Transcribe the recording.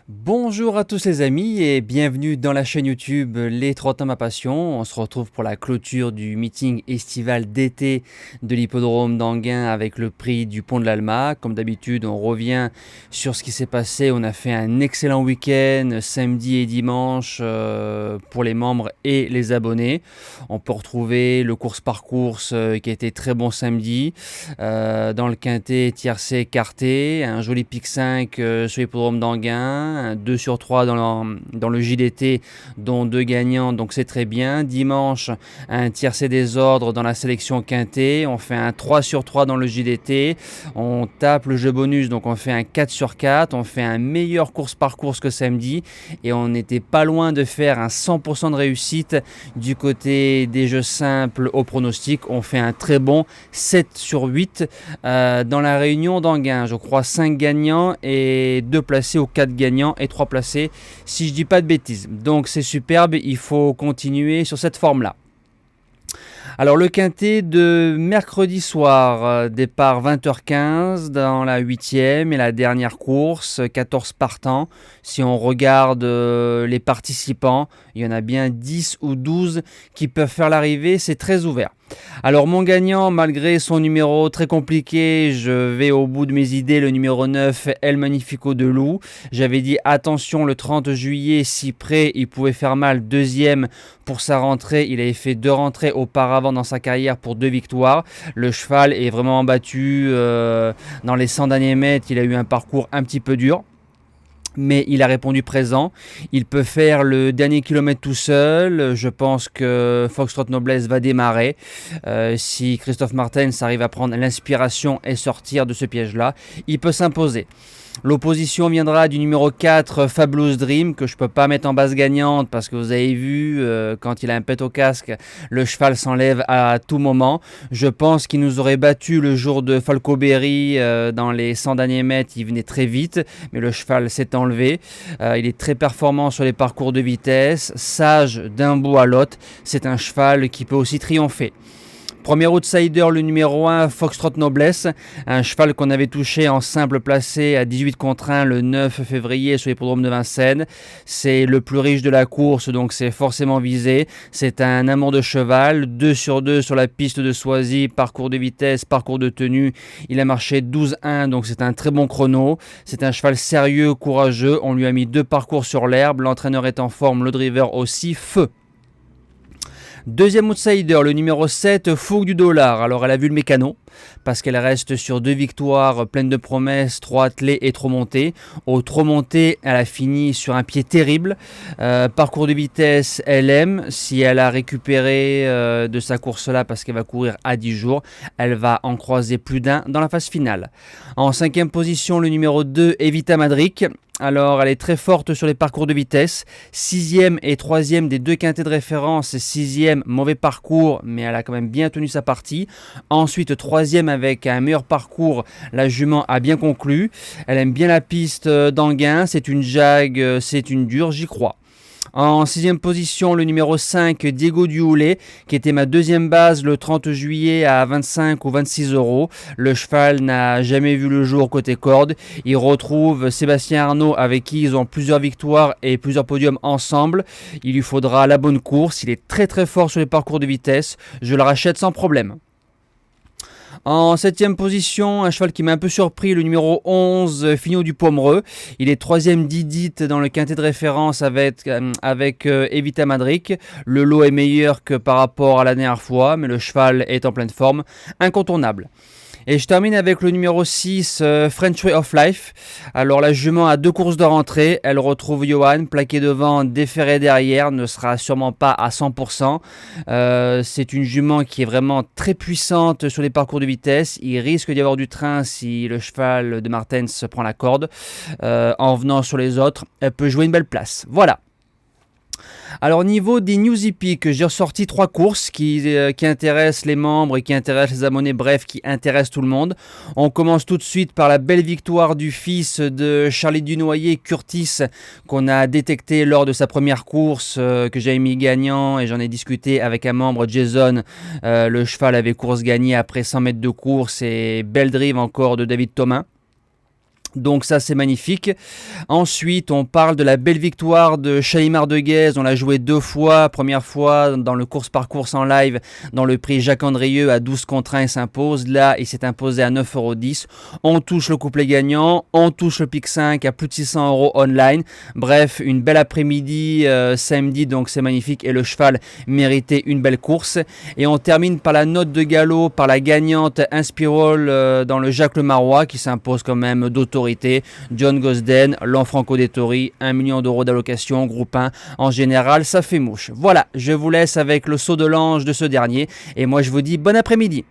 Bonjour à tous les amis et bienvenue dans la chaîne YouTube Les 30 ans ma passion. On se retrouve pour la clôture du meeting estival d'été de l'hippodrome d'Anguin avec le prix du Pont de l'Alma. Comme d'habitude, on revient sur ce qui s'est passé. On a fait un excellent week-end samedi et dimanche pour les membres et les abonnés. On peut retrouver le course par course qui a été très bon samedi. Dans le quintet tiercé écarté, un joli pic 5 sur l'hippodrome d'Anguin. 2 sur 3 dans le JDT, dont 2 gagnants, donc c'est très bien. Dimanche, un tiercé des ordres dans la sélection quintet. On fait un 3 sur 3 dans le JDT. On tape le jeu bonus, donc on fait un 4 sur 4. On fait un meilleur course par course que samedi. Et on n'était pas loin de faire un 100% de réussite du côté des jeux simples au pronostic. On fait un très bon 7 sur 8 dans la réunion d'Anguin. Je crois 5 gagnants et 2 placés ou 4 gagnants et 3 placés, si je dis pas de bêtises. Donc c'est superbe, il faut continuer sur cette forme-là. Alors le quintet de mercredi soir, départ 20h15 dans la 8e et la dernière course, 14 partants. Si on regarde les participants, il y en a bien 10 ou 12 qui peuvent faire l'arrivée, c'est très ouvert. Alors mon gagnant, malgré son numéro très compliqué, je vais au bout de mes idées, le numéro 9, El Magnifico de Loup. J'avais dit attention le 30 juillet, si près, il pouvait faire mal, deuxième pour sa rentrée. Il avait fait 2 rentrées auparavant dans sa carrière pour 2 victoires. Le cheval est vraiment battu dans les 100 derniers mètres, il a eu un parcours un petit peu dur. Mais il a répondu présent. Il peut faire le dernier kilomètre tout seul. Je pense que Foxtrot Noblesse va démarrer. Si Christophe Martens arrive à prendre l'inspiration et sortir de ce piège-là, il peut s'imposer. L'opposition viendra du numéro 4, Fabulous Dream, que je ne peux pas mettre en base gagnante parce que vous avez vu, quand il a un pet au casque, le cheval s'enlève à tout moment. Je pense qu'il nous aurait battu le jour de Falcoberry dans les 100 derniers mètres. Il venait très vite, mais le cheval s'est enlevé. Il est très performant sur les parcours de vitesse, sage d'un bout à l'autre. C'est un cheval qui peut aussi triompher. Premier outsider, le numéro 1, Foxtrot Noblesse, un cheval qu'on avait touché en simple placé à 18 contre 1 le 9 février sur l'hippodrome de Vincennes. C'est le plus riche de la course, donc c'est forcément visé. C'est un amour de cheval, 2 sur 2 sur la piste de Soisy, parcours de vitesse, parcours de tenue. Il a marché 12-1, donc c'est un très bon chrono. C'est un cheval sérieux, courageux. On lui a mis 2 parcours sur l'herbe. L'entraîneur est en forme, le driver aussi, feu. Deuxième outsider, le numéro 7, Fougue du Dollar. Alors elle a vu le mécano, parce qu'elle reste sur 2 victoires pleines de promesses, 3 attelés et trop montés. Au trop monté, elle a fini sur un pied terrible. Parcours de vitesse, elle aime. Si elle a récupéré de sa course-là, parce qu'elle va courir à 10 jours, elle va en croiser plus d'un dans la phase finale. En 5e position, le numéro 2, Evita Madric. Alors, elle est très forte sur les parcours de vitesse. 6e et 3e des 2 quintets de référence. 6e, mauvais parcours, mais elle a quand même bien tenu sa partie. Ensuite, 3e avec un meilleur parcours. La jument a bien conclu. Elle aime bien la piste d'Anguin. C'est une jag, c'est une dure, j'y crois. En 6e position, le numéro 5, Diego Duhoulet, qui était ma deuxième base le 30 juillet à 25 ou 26 euros. Le cheval n'a jamais vu le jour côté corde. Il retrouve Sébastien Arnaud avec qui ils ont plusieurs victoires et plusieurs podiums ensemble. Il lui faudra la bonne course. Il est très très fort sur les parcours de vitesse. Je le rachète sans problème. En 7e position, un cheval qui m'a un peu surpris, le numéro 11, Finot du Pomereux. Il est 3e d'Idit dans le quintet de référence avec Evita Madric. Le lot est meilleur que par rapport à la dernière fois, mais le cheval est en pleine forme, incontournable. Et je termine avec le numéro 6, French Way of Life. Alors la jument a 2 courses de rentrée. Elle retrouve Johan, plaqué devant, déferré derrière, ne sera sûrement pas à 100%. C'est une jument qui est vraiment très puissante sur les parcours de vitesse. Il risque d'y avoir du train si le cheval de Martens prend la corde. En venant sur les autres, elle peut jouer une belle place. Voilà. Alors au niveau des news hippiques, j'ai ressorti 3 courses qui intéressent les membres et qui intéressent les abonnés, bref, qui intéressent tout le monde. On commence tout de suite par la belle victoire du fils de Charlie Dunoyer, Curtis, qu'on a détecté lors de sa première course, que j'avais mis gagnant et j'en ai discuté avec un membre, Jason. Le cheval avait course gagnée après 100 mètres de course et belle drive encore de David Thomas. Donc ça c'est magnifique. Ensuite on parle de la belle victoire de Shalimar de Guez. On l'a joué 2 fois. Première fois dans le course par course en live dans le prix Jacques Andrieux à 12 contre 1 il s'impose. Là il s'est imposé à 9,10 €. On touche le couplet gagnant. On touche le pic 5 à plus de 600 € online. Bref une belle après-midi samedi, donc c'est magnifique et le cheval méritait une belle course. Et on termine par la note de galop par la gagnante Inspirol dans le Jacques Le Marois qui s'impose quand même d'autorité. John Gosden, Lanfranco Dettori, 1 million d'euros d'allocation, groupe 1. En général, ça fait mouche. Voilà, je vous laisse avec le saut de l'ange de ce dernier. Et moi, je vous dis bon après-midi.